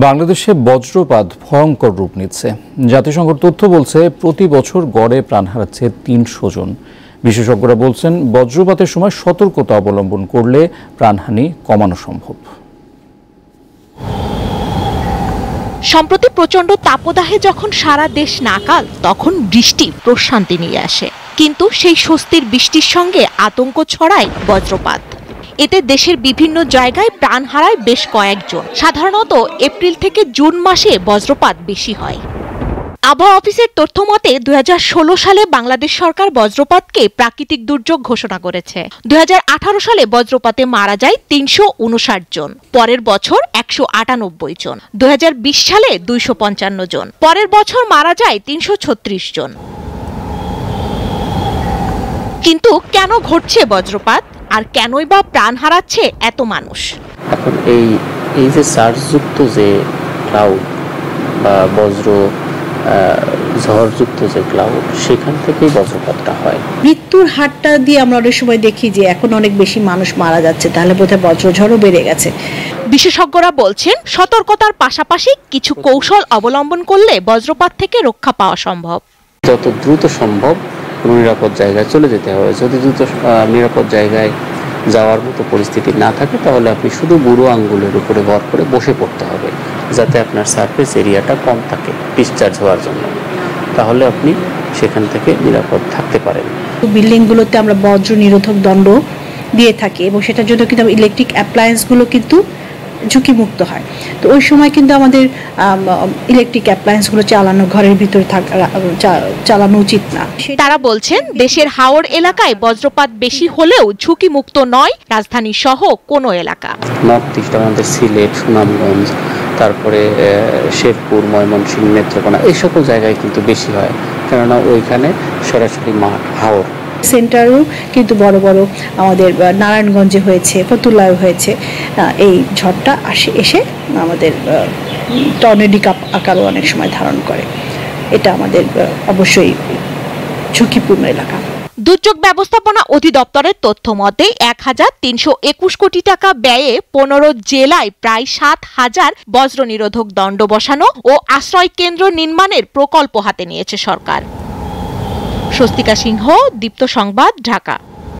বাংলাদেশে বজ্রপাত ভয়ঙ্কর রূপ নিচ্ছে। জাতিসংঘের তথ্য বলছে প্রতি বছর গড়ে প্রাণ হারাচ্ছে ৩০০ জন। বিশেষজ্ঞরা বলছেন বজ্রপাতের সময় সতর্কতা অবলম্বন করলে প্রাণহানি কমানো সম্ভব। সম্প্রতি প্রচন্ড তাপদাহে যখন সারা দেশ নাকাল, তখন বৃষ্টি প্রশান্তি নিয়ে আসে, কিন্তু সেই স্বস্তির বৃষ্টির সঙ্গে আতঙ্ক ছড়ায় বজ্রপাত। এতে দেশের বিভিন্ন জায়গায় প্রাণ হারায় বেশ কয়েকজন। সাধারণত এপ্রিল থেকে জুন মাসে বজ্রপাত বেশি হয়। আবহাওয়া অফিসের তথ্য মতে 2016 সালে বাংলাদেশ সরকার বজ্রপাতকে প্রাকৃতিক দুর্যোগ ঘোষণা করেছে। 2018 সালে বজ্রপাতে মারা যায় 359 জন, পরের বছর 198 জন, 2020 সালে 255 জন, পরের বছর মারা যায় 336 জন। কিন্তু কেন ঘটছে বজ্রপাত, আর কেনই বা প্রাণ হারাচ্ছে এত মানুষ? এখন এই যে চার্জযুক্ত যে ক্লাউড বা বজ্র ঝড়যুক্ত যে ক্লাউড, সেখান থেকেই বজ্রপাতটা হয়। মৃত্যুর হারটা দিয়ে আমরা অনেক সময় দেখি যে এখন অনেক বেশি মানুষ মারা যাচ্ছে, তাহলে বোধহয় বজ্রঝড়ও বেড়ে গেছে। বিশেষজ্ঞরা বলছেন সতর্কতার পাশাপাশি কিছু কৌশল অবলম্বন করলে বজ্রপাত থেকে রক্ষা পাওয়া সম্ভব। যত দ্রুত সম্ভব নিরাপদ জায়গায় চলে যেতে হবে। যদি দ্রুত নিরাপদ জায়গায় যাওয়ার মতো পরিস্থিতি না থাকে, তাহলে আপনি শুধু বুড়ো আঙ্গুলের উপরে ভর করে বসে পড়তে হবে, যাতে আপনার সারফেস এরিয়াটা কম থাকে ডিসচার্জ হওয়ার জন্য। তাহলে আপনি সেখান থেকে নিরাপদ থাকতে পারেন। বিল্ডিংগুলোতে আমরা বজ্র নিরোধক দণ্ড দিয়ে থাকি, এবং সেটার জন্য কিন্তু ইলেকট্রিক অ্যাপ্লায়েন্সগুলো কিন্তু ঝুঁকিমুক্ত হয়। তো ওই সময় কিন্তু আমাদের ইলেকট্রিক অ্যাপ্লায়েন্সগুলো চালানো, ঘরের ভিতরে চালানো উচিত না। তারা বলছেন দেশের হাওড় এলাকায় বজ্রপাত বেশি হলেও ঝুঁকিমুক্ত নয় রাজধানী সহ কোনো এলাকা। নর্থ ইস্ট আমাদের সিলেট, সুনামগঞ্জ, তারপরে শেরপুর, ময়মনসিংহ, নেত্রকোনা, এই সকল জায়গায় কিন্তু বেশি হয়, কেননা ওইখানে সরাসরি মাঠ হাওড়। সেন্টারও কিন্তু বড় বড় আমাদের নারায়ণগঞ্জে হয়েছে, ফতুল্লায় হয়েছে। এই ঝড়টা এসে আমাদের টর্নেডিক আকারও অনেক সময় ধারণ করে। এটা আমাদের অবশ্যই ঝুঁকিপূর্ণ এলাকা। দুর্যোগ ব্যবস্থাপনা অধিদপ্তরের তথ্য মতে 1321 কোটি টাকা ব্যয়ে 15 জেলায় প্রায় 7000 বজ্র নিরোধক দণ্ড বসানো ও আশ্রয় কেন্দ্র নির্মাণের প্রকল্প হাতে নিয়েছে সরকার। স্বস্তিকা সিংহ, দীপ্ত সংবাদ, ঢাকা।